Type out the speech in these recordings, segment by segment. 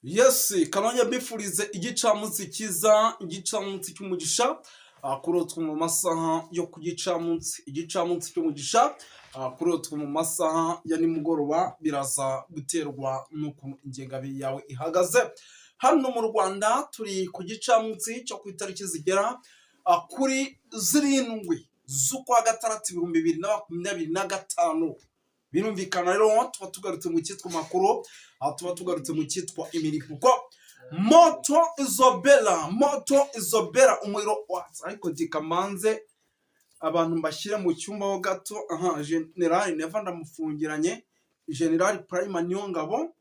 Yes, kananya bifurize igicamunsi cyiza, igicamunsi cy'umugisha, kurotwa mu masaha yo ku gicamunsi, igicamunsi cy'umugisha, kurotwa mu masaha ya nimugoroba, biraza guterwa n'ukuntu ingengabihe yawe ihagaze. Hano mu Rwanda turi ku gicamunsi cyo ku itariki zigera kuri 7 z'ukwa gatandatu 2025. Birumvikana rero tuba tugarutse mu cyitwa makuru, tuba tugarutse mu cyitwa imirimo. Moto izobera umuriro watse, ariko dikamanze abantu mbashyire mu cyumba ho gato. General Neva ndamufungiranye, General Prime Niyongabo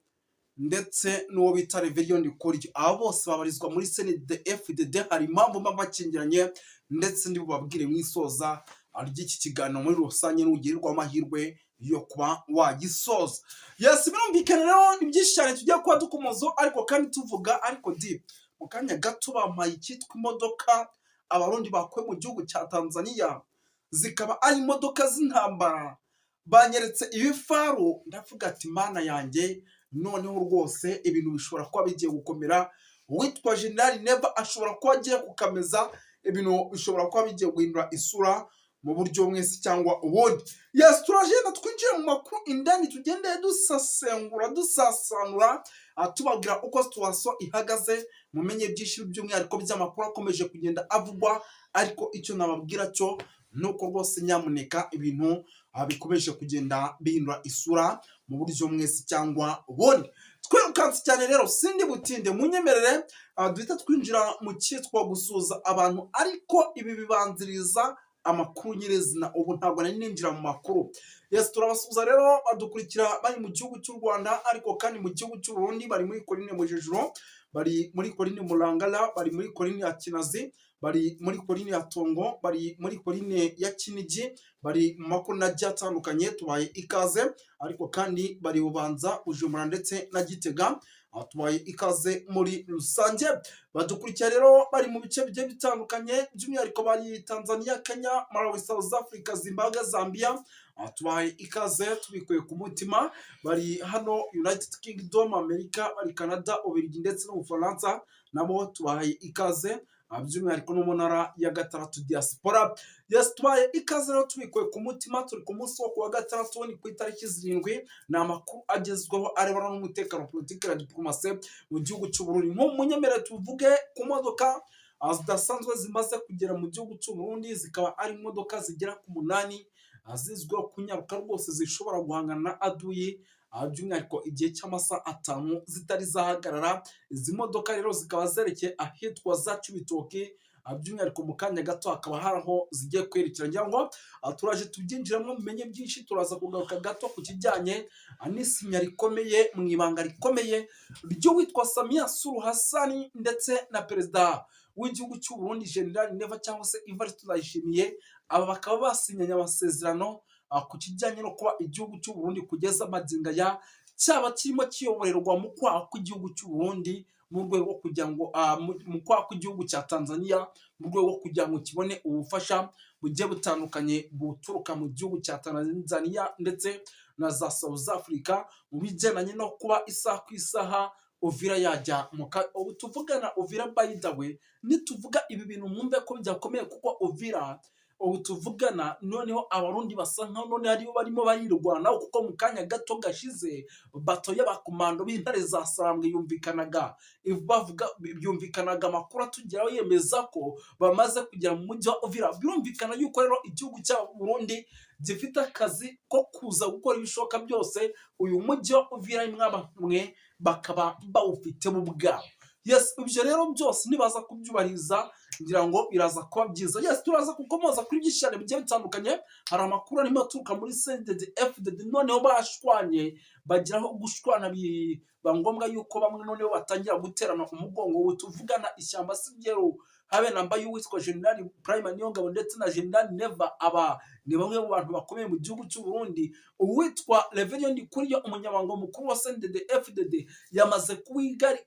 ndetse n'uwo bita Reverien Ndikuryo, abo bose babarizwa muri CNDD-FDD. hari impamvu mba bakingiranye ndetse ndi bubabwire mwisoza ry'iki kiganiro muri rusange n'ugirirwa amahirwe yo kuba wagisoza. Yes, birumvikana rero ni byinshi cyane tugiye kuba dukomozo, ariko kandi tuvuga ariko deep. Mu kanya gato bampaye icyitwa imodoka abarundi bakuwe mu gihugu cya Tanzania, zikaba ari imodoka z'intambara. Banyeretse ibifaru, ndavuga ati mana yanjye, noneho rwose ibintu bishobora kuba bigiye gukomera. Uwitwa General Neva ashobora kuba agiye kukameza, ibintu bishobora kuba bigiye guhindura isura mu buryo mwese cyangwa ubundi. Yes, turagenda twinjiye mu makuru indani, tugendeye dusasengura dusasanura, tubabwira uko situation ihagaze, mumenye byinshi by'umwihariko by'amakuru akomeje kugenda avugwa. Ariko icyo nababwira cyo nuko rwose nyamuneka ibintu bikomeje kugenda bihindura isura mu buryo mwese cyangwa ubundi. Twirukanse cyane rero sindi butinde, munyemerere duhita twinjira mu cyitwa gusuza abantu, ariko ibi bibanziriza amakuru nyirezina. Ubu ntabwo nari ninjira mu makuru. Yes, turabasuza rero badukurikira bari mu gihugu cy'u Rwanda, ariko kandi mu gihugu cy'u Burundi, bari muri Korine Mujejuro, bari muri Korine Murangala, bari muri Korine ya Kinazi, bari muri Korine ya Tongo, bari muri Korine ya Kinigi, bari mu makuru nagiye atandukanye. Tubaye ikaze. Ariko kandi bari Bubanza, Bujumbura ndetse na Gitega, tubaye ikaze muri rusange. Badukurikira rero bari mu bice bigiye bitandukanye, by'umwihariko bari Tanzania, Kenya, Malawi, South Africa, Zimbabwe, Zambia, tubaye ikaze tubikuye ku mutima. Bari hano United Kingdom, Amerika, bari Canada, Ububiligi ndetse n'Ubufaransa, nabo tubaye ikaze, by'umwihariko no mu ntara ya gatandatu diaspora. Yes, tubaye ikaze rero tubikuye ku mutima. Turi ku munsi wo kuwa gatandatu, ni ku itariki 7. ni amakuru agezweho arebana n'umutekano, politiki na diplomasi mu gihugu cy'u Burundi. Munyemerere tuvuge ku modoka zidasanzwe zimaze kugera mu gihugu cy'u Burundi, zikaba ari imodoka zigera ku 8 zizwiho kunyaruka rwose, zishobora guhangana na aduyi, by'umwihariko igihe cy'amasaha 5 zitari zahagarara. Izi modoka rero zikaba zerekeye ahitwa za Cibitoke, by'umwihariko mu kanya gato hakaba hari aho zigiye kwerekera. Ngira ngo turaje tubyinjiramo mumenye byinshi. Turaza kugaruka gato ku kijyanye n'isinya rikomeye mu ibanga rikomeye ry'uwitwa Samia Suluhu Hassan ndetse na perezida w'igihugu cy'u Burundi General Neva cyangwa se Evariste Ndayishimiye. Aba bakaba basinyanye amasezerano ku kijyanye no kuba igihugu cy'u Burundi kugeza amagingo ya cyaba kirimo kiyoborerwa mu kwaha kw'igihugu cy'u Burundi, mu rwego rwo kugira ngo mu kwaha kw'igihugu cya Tanzania, mu rwego rwo kugira ngo kibone ubufasha bugiye butandukanye buturuka mu gihugu cya Tanzania ndetse na za South Africa, mu bijyanye no kuba isaha ku isaha Uvira yajya ubu tuvugana Uvira. By the way, nituvuga ibi bintu mwumve ko byakomeye, kuko Uvira ubu tuvugana noneho abarundi basa nkaho none aribo barimo barirwanaho, kuko mu kanya gato gashize bato y'abakomando b'intare za Sarambwe byumvikanaga amakuru atugeraho yemeza ko bamaze kugera mu mujyi wa Uvira. Birumvikana yuko rero igihugu cya Burundi gifite akazi ko kuza gukora ibishoboka byose uyu mujyi wa Uvira mwe bakaba bawufite mu bwabo. Yes, ibyo rero byose nibaza kubyubahiriza, ngira ngo biraza kuba byiza. Yes, turaza kukomoza kuri byinshi cyane bigiye bitandukanye. Hari amakuru arimo aturuka muri CNDD-FDD, noneho bashwanye, bagiraho gushwana, biba ngombwa yuko bamwe noneho batangira guterana umugongo. Ubu tuvugana ishyamba sigero habe namba y'uwitwa General Prime Niyongabo ndetse na General Neva. Aba ni bamwe mu bantu bakomeye mu gihugu cy'u Burundi. Uwitwa Reverien Ndikuryo, umunyamabanga mukuru wa CNDD-FDD, yamaze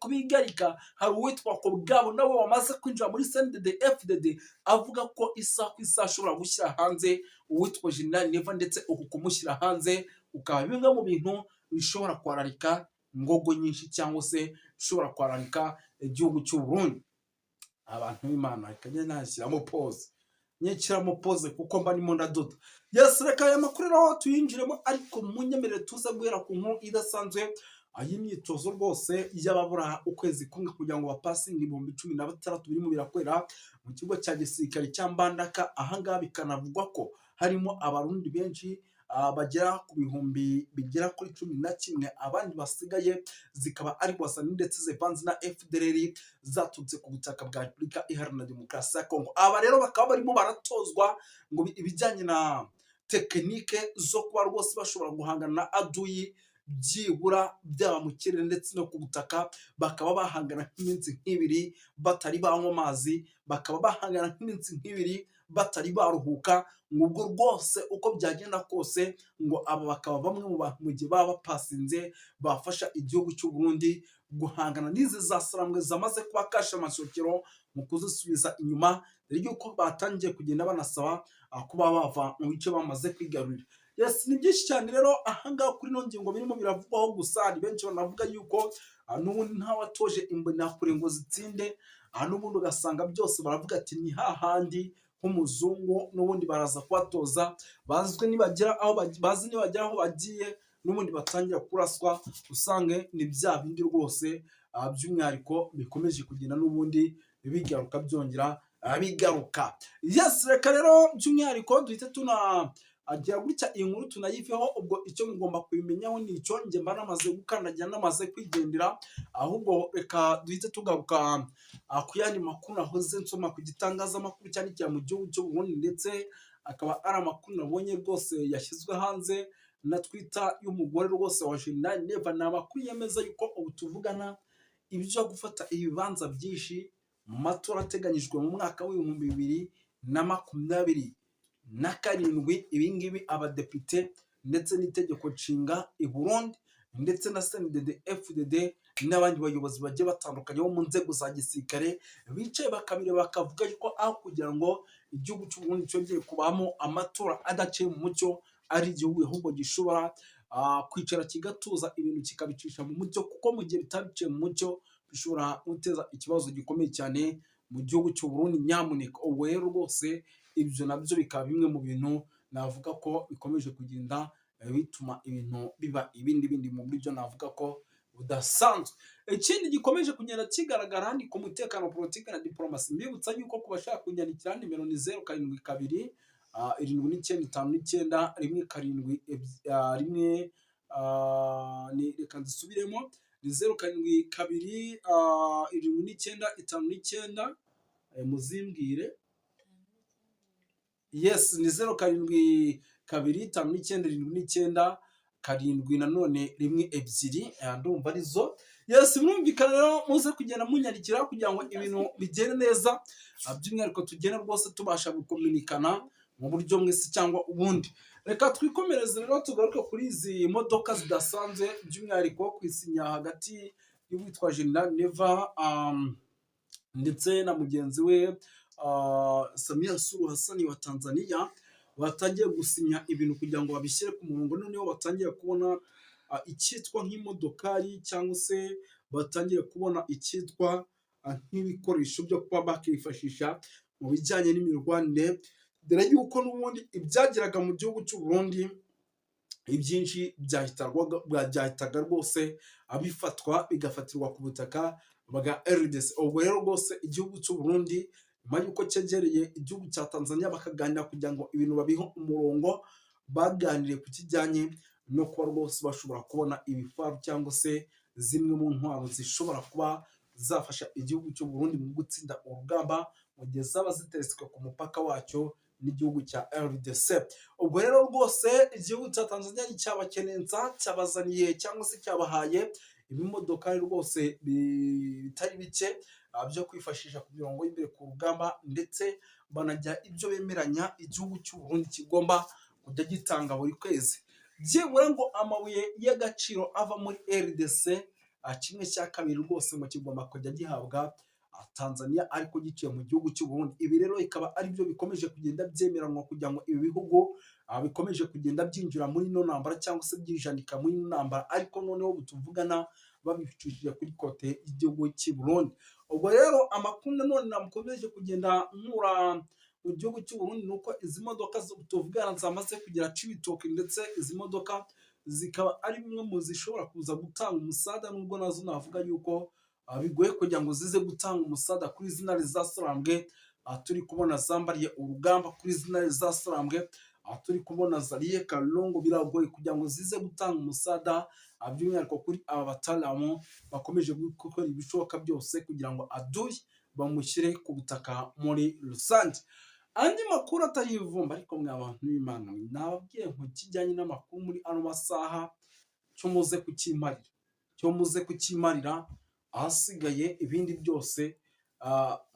kubigarika. Hari uwitwa Kobwabo nawe wamaze kwinjira muri CNDD-FDD, avuga ko isaha ku isaha ashobora gushyira hanze uwitwa General Neva, ndetse uku kumushyira hanze ukaba bimwe mu bintu bishobora kwararika ngogo nyinshi cyangwa se ishobora kwararika igihugu cy'u Burundi. Abantu b'Imana reka njye nashyiramo pause, nyekiramo pause kuko mba ndimo ndadoda. Yes, reka aya makuru rero tuyinjiremo, ariko munyemerere tuza guhera ku nkuru idasanzwe y'imyitozo rwose y'ababura ukwezi kumwe kugira ngo bapasinge 16,000 birimo birakorera mu kigo cya gisirikare cya Mbandaka. Ahangaha bikanavugwa ko harimo abarundi benshi bagera ku bihumbi bigera kuri 11, abandi basigaye zikaba ari wasani ndetse zivanze na FDLR zaturutse ku butaka bwa Repubulika Iharanira Demokarasi ya Kongo. Aba rero bakaba barimo baratozwa ngo ibijyanye na tekinike zo kuba rwose bashobora guhangana na aduyi byibura byaba mu kirere ndetse no ku butaka. Bakaba bahangana nk'iminsi nk'ibiri batari banywa amazi, bakaba bahangana nk'iminsi nk'ibiri batari baruhuka. Ngubwo rwose uko byagenda kose ngo aba bakaba bamwe mu bantu mu gihe baba bapasinze bafasha igihugu cy'u Burundi guhangana n'izi za sarambwe zamaze kuba kasha amashokero mu kuzisubiza inyuma, yuko batangiye kugenda banasaba kuba bava mu bice bamaze kwigarurira. Yes, ni byinshi cyane rero ahangaha kuri no ngingo birimo biravugwaho. Gusa ari benshi banavuga yuko n'ubundi ntawatoje imbonakure ngo zitsinde, n'ubundi ugasanga byose baravuga ati ni hahandi nk'umuzungu n'ubundi baraza kubatoza, bazwi nibagera aho bagiye n'ubundi batangira kuraswa. Usange ni bya bindi rwose by'umwihariko bikomeje kugenda n'ubundi bigaruka byongera bigaruka. Yes, reka rero by'umwihariko duhite agira gutya iyi nkuru tunayiveho. Ubwo icyo mugomba kubimenyaho ni icyo njye mba namaze gukandagira namaze kwigendera. Ahubwo reka duhite tugaruka ku yandi makuru nahoze nsoma ku gitangazamakuru cyane cyane mu gihugu cy'u Burundi, ndetse akaba ari amakuru nabonye rwose yashyizwe hanze na Twitter y'umugore rwose wa General Neva. Ni amakuru yemeza yuko ubu tuvugana ibyo gufata ibibanza byinshi mu matora ateganyijwe mu mwaka w'2027. Ibingibi abadepite ndetse n'itegeko nshinga i Burundi ndetse na CNDD FDD n'abandi bayobozi bagiye batandukanye bo mu nzego za gisirikare bicaye bakabire bakavuga yuko aho kugira ngo igihugu cy'u Burundi cyongeye kubamo amatora adaciye mu mucyo, ari igihugu ahubwo gishobora kwicara kigatuza ibintu kikabicisha mu mucyo, kuko mu gihe bitabiciye mu mucyo bishobora guteza ikibazo gikomeye cyane mu gihugu cy'u Burundi. Nyamuneka ubwo rero rwose ibyo nabyo bikaba bimwe mu bintu navuga ko bikomeje kugenda bituma ibintu biba ibindi mu buryo navuga ko budasanzwe. Ikindi gikomeje kugenda kigaragara ni ku mutekano, politiki na diplomasi. Mbibutsa yuko kubashaka kunyandikira nimero ni 072 7959 1 7 reka nzisubiremo, ni 072 7959 muzimbwire. Yes, ni 072 59 7 nanone 1 2 ndumva arizo. Yes, mwumvikana rero muze kugenda munyandikira kugira ngo ibintu bigende neza, by'umwihariko tugenda rwose tubasha gukominikana mu buryo mwese cyangwa ubundi. Reka twikomereze rero tugaruke kuri izi modoka zidasanzwe, by'umwihariko kwisinya hagati y'uwitwa General Neva ndetse na mugenzi we Samia Suluhu Hassan wa Tanzania. Batangiye gusinya ibintu kugira ngo babishyire ku murongo, noneho batangiye kubona icyitwa nk'imodokari cyangwa se batangiye kubona icyitwa nk'ibikoresho byo kuba bakifashisha mu bijyanye n'imirwanire, dore yuko n'ubundi ibyageraga mu gihugu cy'u Burundi ibyinshi byahitaga rwose abifatwa bigafatirwa ku butaka bwa RDC. Ubwo rero rwose igihugu cy'u Burundi nyuma y'uko cyegereye igihugu cya Tanzania bakaganira kugira ngo ibintu babihe umurongo, baganiriye ku kijyanye no kuba rwose bashobora kubona ibifaru cyangwa se zimwe mu ntwaro zishobora kuba zafasha igihugu cy'u Burundi mu gutsinda urugamba mu gihe zaba ziteretswe ku mupaka wacyo n'igihugu cya RDC. Ubwo rero rwose igihugu cya Tanzania cyabakenenza, cyabazaniye cyangwa se cyabahaye ibimodoka rwose bitari bike byo kwifashisha ku mirongo y'imbere ku rugamba, ndetse banajya ibyo bemeranya igihugu cy'u Burundi kigomba kujya gitanga buri kwezi. Byibura ngo amabuye y'agaciro ava muri RDC 1/2 rwose ngo kigomba kujya gihabwa Tanzania ariko giciye mu gihugu cy'u Burundi. Ibi rero ikaba ari byo bikomeje kugenda byemeranwa kugira ngo ibi bihugu bikomeje kugenda byinjira muri no ntambara cyangwa se byijanika muri no ntambara. Ariko noneho butuvugana babicishije kuri kote y'igihugu cy'i Burundi. Ubwo rero amakuru nanone namukomeje kugenda nkura mu gihugu cy'u Burundi ni uko izi modoka tuvugana zamaze kugera Cibitoke, ndetse izi modoka zikaba ari bimwe mu zishobora kuza gutanga umusada, nubwo nazo navuga yuko bigoye kugira ngo zize gutanga umusada kuri izi ntare zasarambwe. Turi kubona zambariye urugamba kuri izi ntare zasarambwe, turi kubona zariye Kalongo, biragoye kugira ngo zize gutanga umusada, by'umwihariko kuri aba bataramu bakomeje gukora ibishoboka byose kugira ngo Aduyi bamushyire ku butaka muri rusange. Andi makuru atarivumba ariko mwa bantu b'Imana, nababwiye ngo kijyanye n'amakuru muri ano masaha cyo muze kukimarira, ahasigaye ibindi byose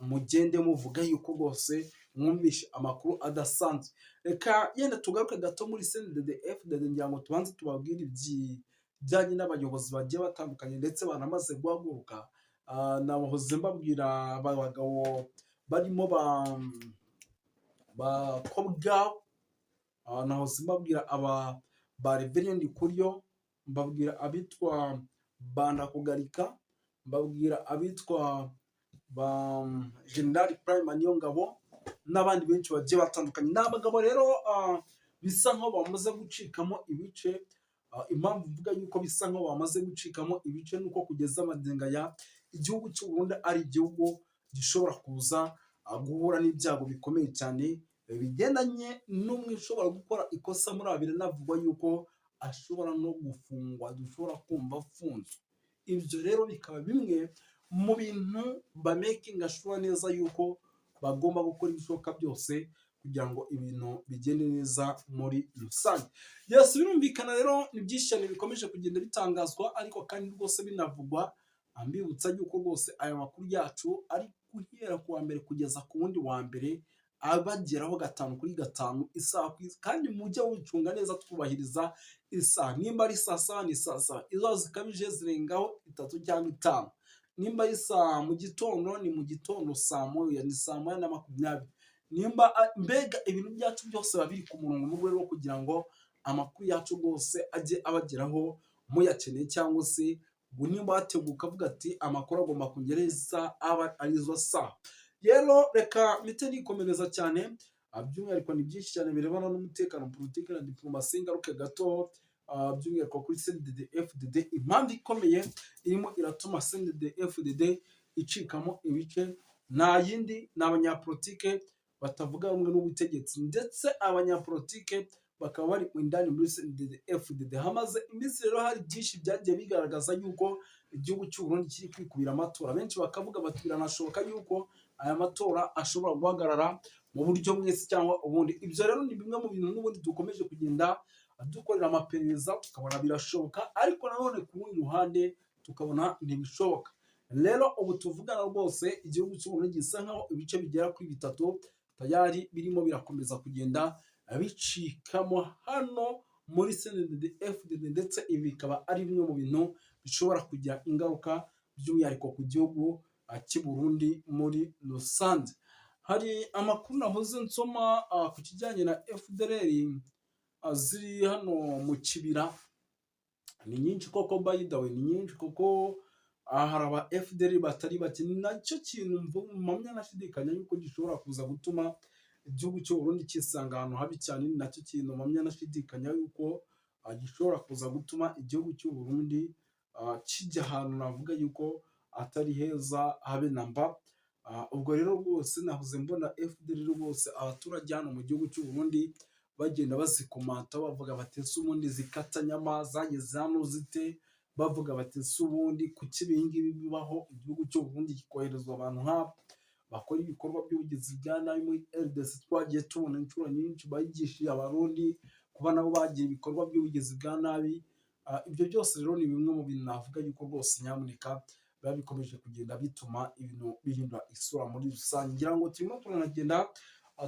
mugende muvuga yuko rwose mwumvishe amakuru adasanzwe. Reka yenda tugaruke gato muri CNDD-FDD ngira ngo tubanze tubabwire ibijyanye n'abayobozi bagiye batandukanye ndetse banamaze guhaguruka. Nabahoze mbabwira abagabo barimo bakobwa, nahoze mbabwira ba Reverend Kuryo, mbabwira abitwa Bandakugarika, mbabwira abitwa ba General Prime Niyongabo n'abandi benshi bagiye batandukanye. Ni abagabo rero bisa nkaho bamaze gucikamo ibice. Impamvu mvuga yuko bisa nkaho bamaze gucikamo ibice nuko kugeza amagingo aya igihugu cy'u Burundi ari igihugu gishobora kuza guhura n'ibyago bikomeye cyane bigendanye n'umwe ushobora gukora ikosa muri abiri, navugwa yuko ashobora no gufungwa, dushobora kumva afunzwe. Ibyo rero bikaba bimwe mu bintu bamakinga sure neza yuko bagomba gukora ibishoboka byose kugira ngo ibintu bigende neza muri rusange. Yes, birumvikana rero ni byinshi cyane bikomeje kugenda bitangazwa, ariko kandi rwose binavugwa. Ambibutsa yuko rwose aya makuru yacu ari guhera ku wa mbere kugeza ku wundi wa mbere, abageraho 5 kuri 5 isaha ku isaha, kandi mujye wicunga neza twubahiriza isaha. Nimba ari saa saba ni saa saba, izo zikabije zirengaho 3 cyangwa 5. Nimba ari saa mu gitondo ni mu gitondo, saa moya ni saa moya na 20. Nimba mbega ibintu byacu byose babiri ku murongo mu rwego rwo kugira ngo amakuru yacu rwose ajye abageraho muyakeneye, cyangwa se nimba wateguka avuga ati amakuru agomba kugereza aba arizo saa. Rero reka mpite nikomereza cyane, by'umwihariko ni byinshi cyane birebana n'umutekano, politiki na diplomasi. Ngaruke gato by'umwihariko kuri CNDD-FDD. Impamvu ikomeye irimo iratuma CNDD-FDD icikamo ibice nta yindi, ni abanyapolitike batavuga rumwe n'ubutegetsi, ndetse abanyapolitike bakaba bari indani muri CNDD-FDD. Hamaze iminsi rero hari byinshi byagiye bigaragaza yuko igihugu cy'u Burundi kiri kwikubira amatora. Benshi bakavuga bati biranashoboka yuko aya matora ashobora guhagarara mu buryo mwese cyangwa ubundi. Ibyo rero ni bimwe mu bintu n'ubundi dukomeje kugenda dukorera amaperereza, tukabona birashoboka, ariko nanone ku rundi ruhande tukabona ntibishoboka. Rero ubu tuvugana rwose igihugu cy'u Burundi gisa nkaho ibice bigera kuri 3 tayari birimo birakomeza kugenda bicikamo hano muri CNDD-FDD, ndetse ibi bikaba ari bimwe mu bintu bishobora kugira ingaruka by'umwihariko ku gihugu cy'u Burundi muri rusange. Hari amakuru nahoze nsoma ku kijyanye na FDLR ziri hano mu kibira. Ni nyinshi koko, by the way, ni nyinshi koko. Hari aba FDLR batari bake. Ni nacyo kintu mpamya nashidikanya yuko gishobora kuza gutuma igihugu cy'u Burundi kisanga ahantu habi cyane. Ni nacyo kintu mpamya nashidikanya yuko gishobora kuza gutuma igihugu cy'u Burundi kijya ahantu navuga yuko atari heza habe namba. Ubwo rero rwose nahoze mbona FDLR rwose abaturage hano mu gihugu cy'u Burundi bagenda bazikomanta bavuga bati ese ubundi zikatanyama zageze hano zite, bavuga bati ese ubundi kuki ibingibi bibaho, igihugu cy'u Burundi kikoherezwa abantu nk'abo bakora ibikorwa by'ubugizi bwa nabi. Muri RDC twagiye tubona inshuro nyinshi bayigishije abarundi kuba nabo bagiye ibikorwa by'ubugizi bwa nabi. Ibyo byose rero ni bimwe mu bintu navuga yuko rwose nyamuneka biba bikomeje kugenda bituma ibintu bihindura isura muri rusange. Ngira ngo turimo turanagenda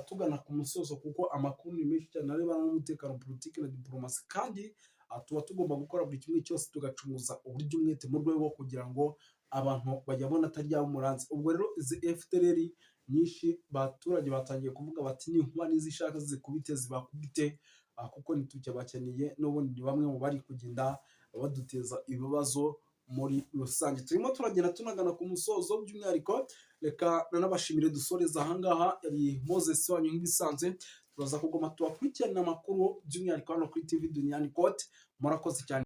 tugana ku musozo, kuko amakuru ni menshi cyane arebana n'umutekano, politiki na diplomasi, kandi tuba tugomba gukora buri kimwe cyose tugacunguza uburyo umwete mu rwego rwo kugira ngo abantu bayabona atari yabo umuranzi. Ubwo rero izi FDLR nyinshi abaturage batangiye kuvuga bati n'inkuba nizishaka zikubite zibakubite, kuko ntitucyabakeneye, n'ubundi ni bamwe mu bari kugenda baduteza ibibazo muri rusange. Turimo turagenda tunagana ku musozo, by'umwihariko reka nanabashimire dusoreza ahangaha. Yari Moses wanyu nk'ibisanzwe, turaza kuguma tubakurikirana amakuru by'umwihariko hano kuri TV Duniani Kote. Murakoze cyane.